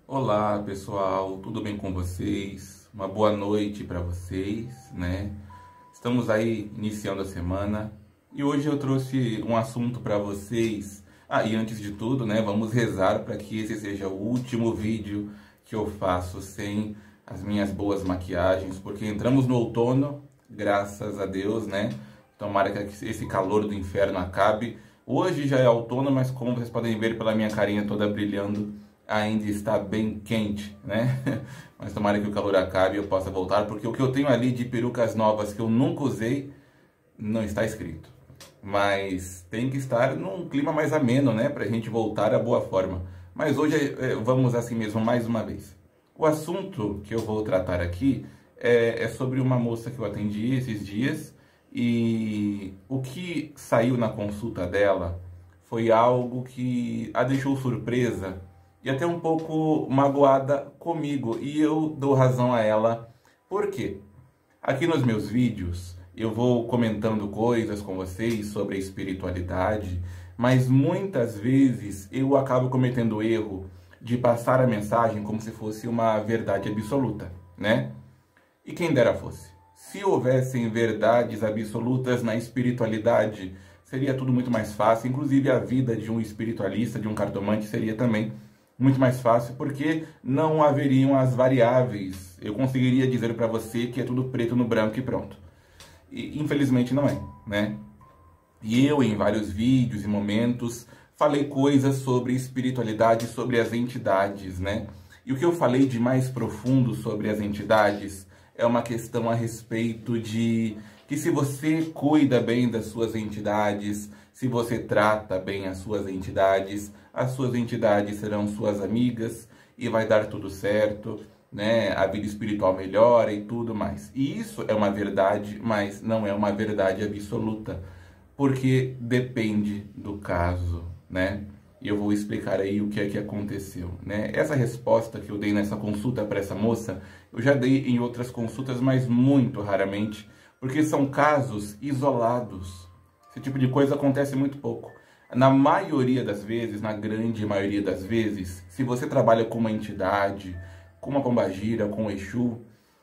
Olá pessoal, tudo bem com vocês? Uma boa noite para vocês, né? Estamos aí iniciando a semana e hoje eu trouxe um assunto para vocês. E antes de tudo, né, vamos rezar para que esse seja o último vídeo que eu faço sem as minhas boas maquiagens, porque entramos no outono, graças a Deus, né? Tomara que esse calor do inferno acabe. Hoje já é outono, mas como vocês podem ver pela minha carinha toda brilhando, ainda está bem quente, né? Mas tomara que o calor acabe e eu possa voltar, porque o que eu tenho ali de perucas novas que eu nunca usei, não está escrito. Mas tem que estar num clima mais ameno, né? Pra gente voltar à boa forma. Mas hoje vamos assim mesmo, mais uma vez. O assunto que eu vou tratar aqui é sobre uma moça que eu atendi esses dias e o que saiu na consulta dela foi algo que a deixou surpresa e até um pouco magoada comigo. E eu dou razão a ela. Por quê? Aqui nos meus vídeos eu vou comentando coisas com vocês sobre a espiritualidade, mas muitas vezes eu acabo cometendo o erro de passar a mensagem como se fosse uma verdade absoluta, né? E quem dera fosse. Se houvessem verdades absolutas na espiritualidade, seria tudo muito mais fácil. Inclusive a vida de um espiritualista, de um cartomante, seria também muito mais fácil, porque não haveriam as variáveis. Eu conseguiria dizer para você que é tudo preto no branco e pronto. E infelizmente não é, né? E eu, em vários vídeos e momentos, falei coisas sobre espiritualidade, sobre as entidades, né? E o que eu falei de mais profundo sobre as entidades é uma questão a respeito de que se você cuida bem das suas entidades, se você trata bem as suas entidades serão suas amigas e vai dar tudo certo, né? A vida espiritual melhora e tudo mais. E isso é uma verdade, mas não é uma verdade absoluta, porque depende do caso, né? E eu vou explicar aí o que é que aconteceu, né? Essa resposta que eu dei nessa consulta para essa moça, eu já dei em outras consultas, mas muito raramente, porque são casos isolados. Esse tipo de coisa acontece muito pouco. Na maioria das vezes, na grande maioria das vezes, se você trabalha com uma entidade, com uma pombagira, com o Exu,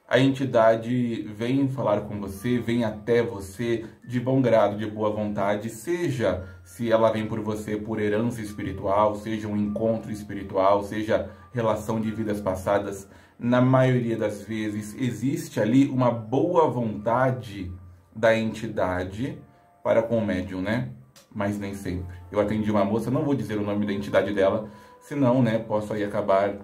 a entidade vem falar com você, vem até você de bom grado, de boa vontade, seja se ela vem por você por herança espiritual, seja um encontro espiritual, seja relação de vidas passadas. Na maioria das vezes existe ali uma boa vontade da entidade para com o médium, né? Mas nem sempre. Eu atendi uma moça, não vou dizer o nome da entidade dela, senão, né, posso aí acabar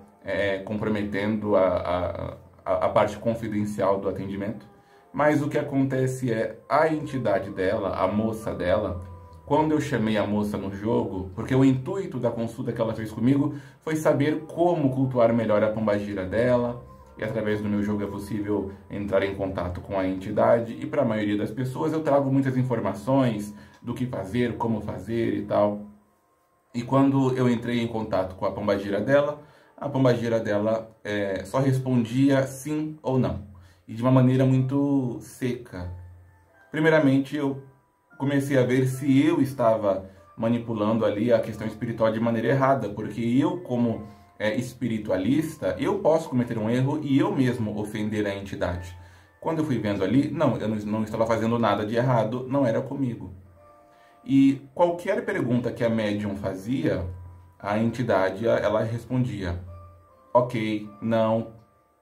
comprometendo a parte confidencial do atendimento. Mas o que acontece é, a entidade dela, a moça dela, quando eu chamei a moça no jogo, porque o intuito da consulta que ela fez comigo foi saber como cultuar melhor a pombagira dela, e através do meu jogo é possível entrar em contato com a entidade, e para a maioria das pessoas eu trago muitas informações do que fazer, como fazer e tal. E quando eu entrei em contato com a pombagira dela só respondia sim ou não, e de uma maneira muito seca. Primeiramente, eu comecei a ver se eu estava manipulando ali a questão espiritual de maneira errada, porque eu, como espiritualista, eu posso cometer um erro e eu mesmo ofender a entidade. Quando eu fui vendo ali, não, eu não estava fazendo nada de errado, não era comigo. E qualquer pergunta que a médium fazia, a entidade, ela respondia ok, não,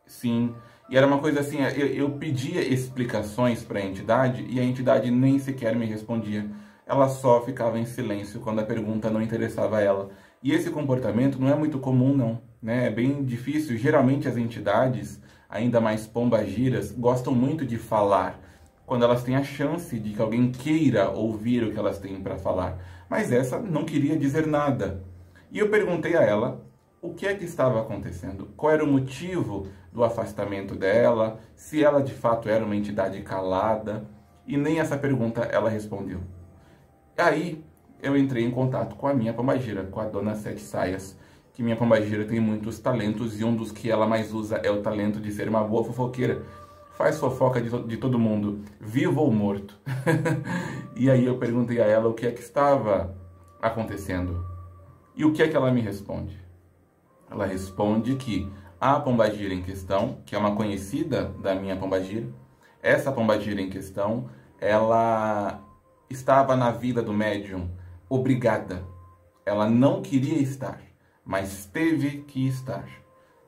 sim. E era uma coisa assim, eu pedia explicações para a entidade e a entidade nem sequer me respondia. Ela só ficava em silêncio quando a pergunta não interessava a ela. E esse comportamento não é muito comum, não, né? É bem difícil. Geralmente as entidades, ainda mais pombagiras, gostam muito de falar, quando elas têm a chance de que alguém queira ouvir o que elas têm para falar. Mas essa não queria dizer nada. E eu perguntei a ela o que é que estava acontecendo, qual era o motivo do afastamento dela, se ela de fato era uma entidade calada, e nem essa pergunta ela respondeu. Aí eu entrei em contato com a minha pombagira, com a dona Sete Saias, que minha pombagira tem muitos talentos e um dos que ela mais usa é o talento de ser uma boa fofoqueira. Faz fofoca de todo mundo, vivo ou morto. E aí eu perguntei a ela o que é que estava acontecendo. E o que é que ela me responde? Ela responde que a pombagira em questão, que é uma conhecida da minha pombagira, essa pombagira em questão, ela estava na vida do médium obrigada. Ela não queria estar, mas teve que estar.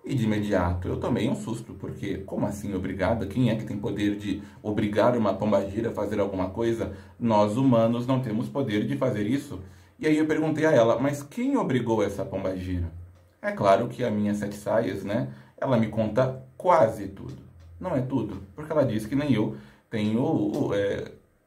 E de imediato eu tomei um susto, porque como assim obrigada? Quem é que tem poder de obrigar uma pombagira a fazer alguma coisa? Nós humanos não temos poder de fazer isso. E aí eu perguntei a ela, mas quem obrigou essa pombagira? É claro que a minha Sete Saias, né? Ela me conta quase tudo. Não é tudo, porque ela diz que nem eu tenho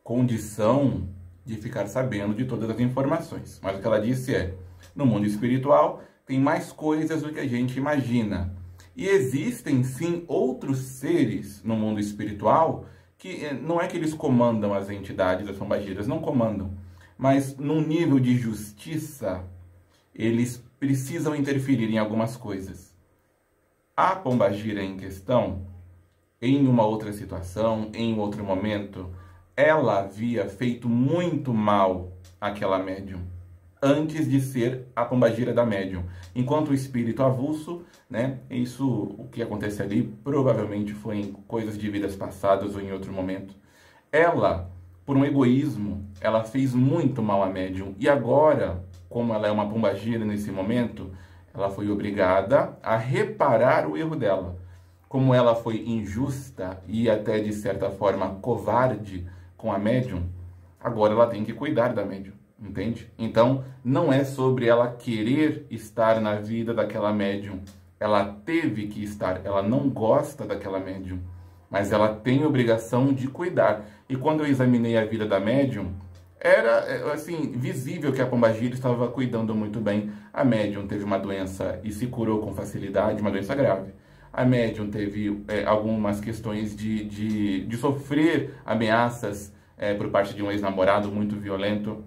condição de ficar sabendo de todas as informações. Mas o que ela disse é, no mundo espiritual tem mais coisas do que a gente imagina. E existem sim outros seres no mundo espiritual que não é que eles comandam as entidades, as pombagiras, não comandam. Mas num nível de justiça, eles precisam interferir em algumas coisas. A pombagira em questão, em uma outra situação, em outro momento, ela havia feito muito mal àquela médium, antes de ser a pombagira da médium. Enquanto o espírito avulso, né, o que acontece ali, provavelmente foi em coisas de vidas passadas ou em outro momento. Ela, por um egoísmo, ela fez muito mal à médium. E agora, como ela é uma pombagira nesse momento, ela foi obrigada a reparar o erro dela. Como ela foi injusta e até de certa forma covarde com a médium, agora ela tem que cuidar da médium, entende? Então, não é sobre ela querer estar na vida daquela médium. Ela teve que estar, ela não gosta daquela médium, mas ela tem obrigação de cuidar. E quando eu examinei a vida da médium, era assim visível que a pombagira estava cuidando muito bem. A médium teve uma doença e se curou com facilidade, uma doença grave. A médium teve algumas questões de sofrer ameaças por parte de um ex-namorado muito violento.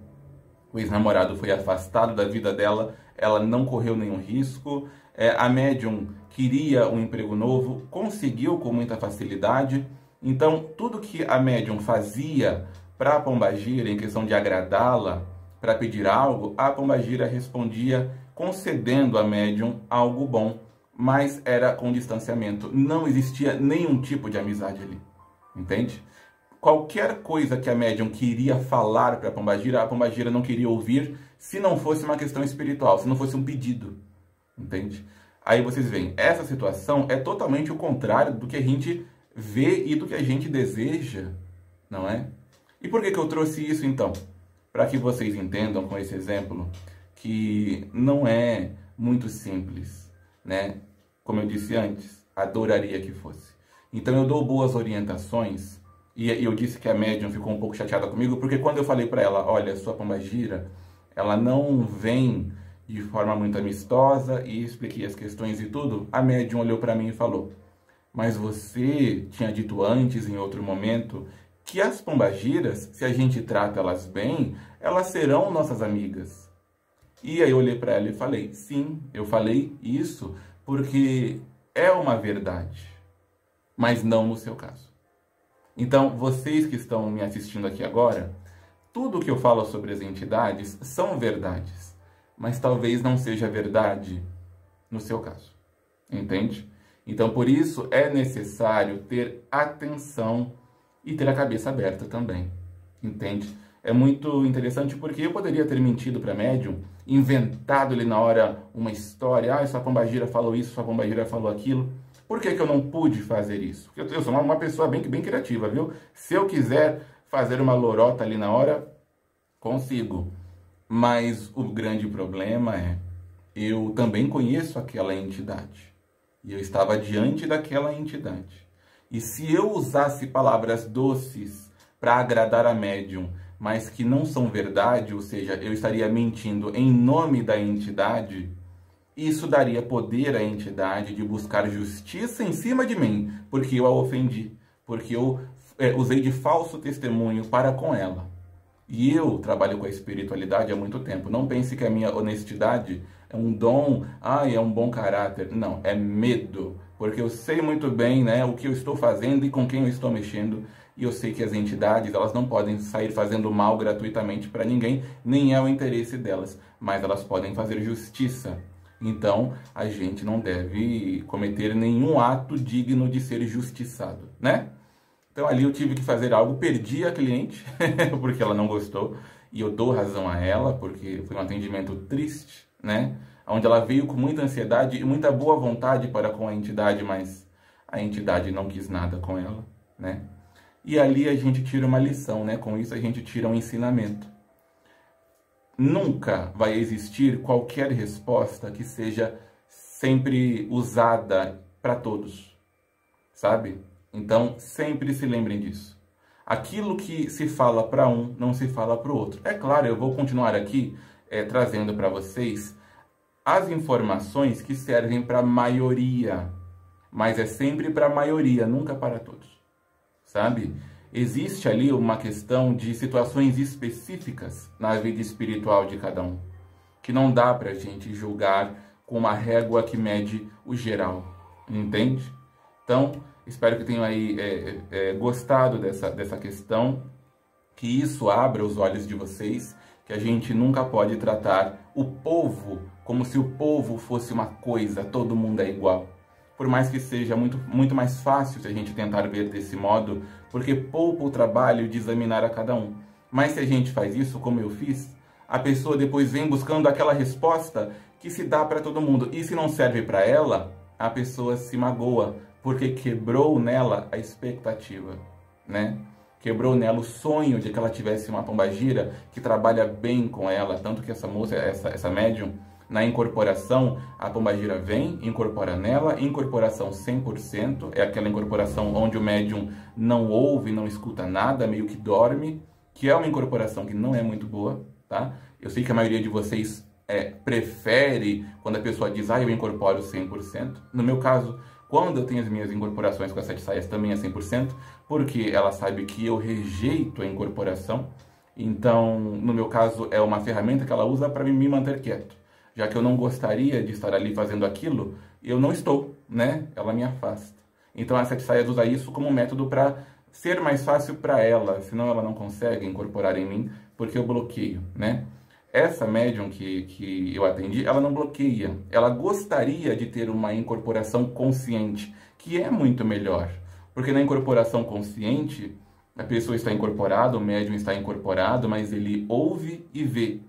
O ex-namorado foi afastado da vida dela, ela não correu nenhum risco. A médium queria um emprego novo, conseguiu com muita facilidade. Então, tudo que a médium fazia para a pombagira, em questão de agradá-la, para pedir algo, a pombagira respondia concedendo à médium algo bom, mas era com distanciamento. Não existia nenhum tipo de amizade ali, entende? Qualquer coisa que a médium queria falar para a pombagira não queria ouvir se não fosse uma questão espiritual, se não fosse um pedido, entende? Aí vocês veem, essa situação é totalmente o contrário do que a gente vê e do que a gente deseja, não é? E por que eu trouxe isso então? Para que vocês entendam com esse exemplo que não é muito simples, né? Como eu disse antes, adoraria que fosse. Então eu dou boas orientações e eu disse que a médium ficou um pouco chateada comigo porque quando eu falei para ela, olha, sua pombagira, ela não vem de forma muito amistosa e expliquei as questões e tudo, a médium olhou para mim e falou, mas você tinha dito antes, em outro momento, que as pombagiras, se a gente trata elas bem, elas serão nossas amigas. E aí eu olhei para ela e falei, sim, eu falei isso porque é uma verdade, mas não no seu caso. Então, vocês que estão me assistindo aqui agora, tudo que eu falo sobre as entidades são verdades, mas talvez não seja verdade no seu caso, entende? Então, por isso é necessário ter atenção e ter a cabeça aberta também, entende? É muito interessante porque eu poderia ter mentido para médium, inventado ali na hora uma história, essa pombagira falou isso, essa pombagira falou aquilo. Por que eu não pude fazer isso? Porque eu sou uma pessoa bem criativa, viu? Se eu quiser fazer uma lorota ali na hora, consigo. Mas o grande problema é, eu também conheço aquela entidade. E eu estava diante daquela entidade. E se eu usasse palavras doces para agradar a médium, mas que não são verdade, ou seja, eu estaria mentindo em nome da entidade, isso daria poder à entidade de buscar justiça em cima de mim, porque eu a ofendi, porque eu usei de falso testemunho para com ela. E eu trabalho com a espiritualidade há muito tempo. Não pense que a minha honestidade é um dom, é um bom caráter. Não, é medo. Porque eu sei muito bem, né, o que eu estou fazendo e com quem eu estou mexendo. E eu sei que as entidades, elas não podem sair fazendo mal gratuitamente para ninguém, nem é o interesse delas. Mas elas podem fazer justiça. Então, a gente não deve cometer nenhum ato digno de ser justiçado, né? Então, ali eu tive que fazer algo, perdi a cliente, porque ela não gostou, e eu dou razão a ela, porque foi um atendimento triste, né? Onde ela veio com muita ansiedade e muita boa vontade para com a entidade, mas a entidade não quis nada com ela, né? E ali a gente tira uma lição, né? Com isso a gente tira um ensinamento. Nunca vai existir qualquer resposta que seja sempre usada para todos, sabe? Então, sempre se lembrem disso. Aquilo que se fala para um, não se fala para o outro. É claro, eu vou continuar aqui trazendo para vocês as informações que servem para a maioria, mas é sempre para a maioria, nunca para todos, sabe? Existe ali uma questão de situações específicas na vida espiritual de cada um, que não dá para a gente julgar com uma régua que mede o geral, entende? Então, espero que tenham aí gostado dessa questão, que isso abra os olhos de vocês, que a gente nunca pode tratar o povo como se o povo fosse uma coisa, todo mundo é igual. Por mais que seja muito mais fácil se a gente tentar ver desse modo, porque poupa o trabalho de examinar a cada um. Mas se a gente faz isso, como eu fiz, a pessoa depois vem buscando aquela resposta que se dá para todo mundo. E se não serve para ela, a pessoa se magoa, porque quebrou nela a expectativa, né? Quebrou nela o sonho de que ela tivesse uma pombagira que trabalha bem com ela, tanto que essa moça, essa médium, na incorporação, a pombagira vem, incorpora nela, incorporação 100%, é aquela incorporação onde o médium não ouve, não escuta nada, meio que dorme, que é uma incorporação que não é muito boa, tá? Eu sei que a maioria de vocês prefere quando a pessoa diz, eu incorporo 100%. No meu caso, quando eu tenho as minhas incorporações com as 7 saias, também é 100%, porque ela sabe que eu rejeito a incorporação. Então, no meu caso, é uma ferramenta que ela usa para me manter quieto. Já que eu não gostaria de estar ali fazendo aquilo, eu não estou, né? Ela me afasta. Então, a 7 saias usa isso como um método para ser mais fácil para ela, senão ela não consegue incorporar em mim, porque eu bloqueio, né? Essa médium que eu atendi, ela não bloqueia. Ela gostaria de ter uma incorporação consciente, que é muito melhor. Porque na incorporação consciente, a pessoa está incorporada, o médium está incorporado, mas ele ouve e vê.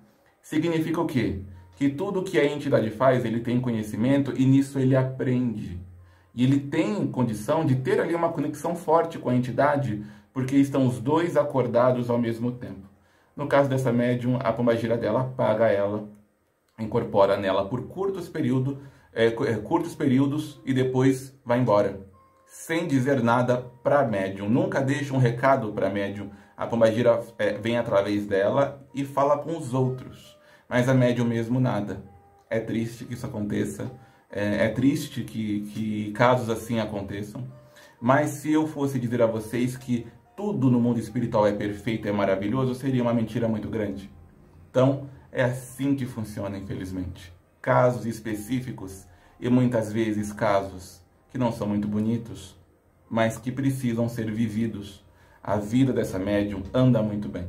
Significa o quê? Que tudo que a entidade faz, ele tem conhecimento e nisso ele aprende. E ele tem condição de ter ali uma conexão forte com a entidade, porque estão os dois acordados ao mesmo tempo. No caso dessa médium, a pombagira dela apaga ela, incorpora nela por curtos períodos e depois vai embora, sem dizer nada para a médium. Nunca deixa um recado para a médium. A pombagira vem através dela e fala com os outros. Mas a médium mesmo nada. É triste que isso aconteça. É triste que casos assim aconteçam. Mas se eu fosse dizer a vocês que tudo no mundo espiritual é perfeito, é maravilhoso, seria uma mentira muito grande. Então, é assim que funciona, infelizmente. Casos específicos e muitas vezes casos que não são muito bonitos, mas que precisam ser vividos. A vida dessa médium anda muito bem,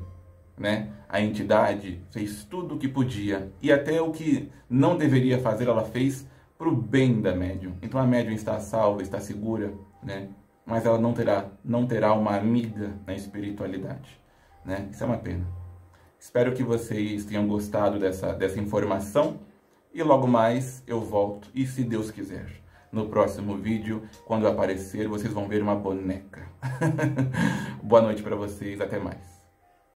né? A entidade fez tudo o que podia e até o que não deveria fazer ela fez para o bem da médium. Então a médium está salva, está segura, né? Mas ela não terá uma amiga na espiritualidade, né? Isso é uma pena. Espero que vocês tenham gostado dessa informação e logo mais eu volto, e se Deus quiser, no próximo vídeo, quando aparecer, vocês vão ver uma boneca. Boa noite para vocês, até mais.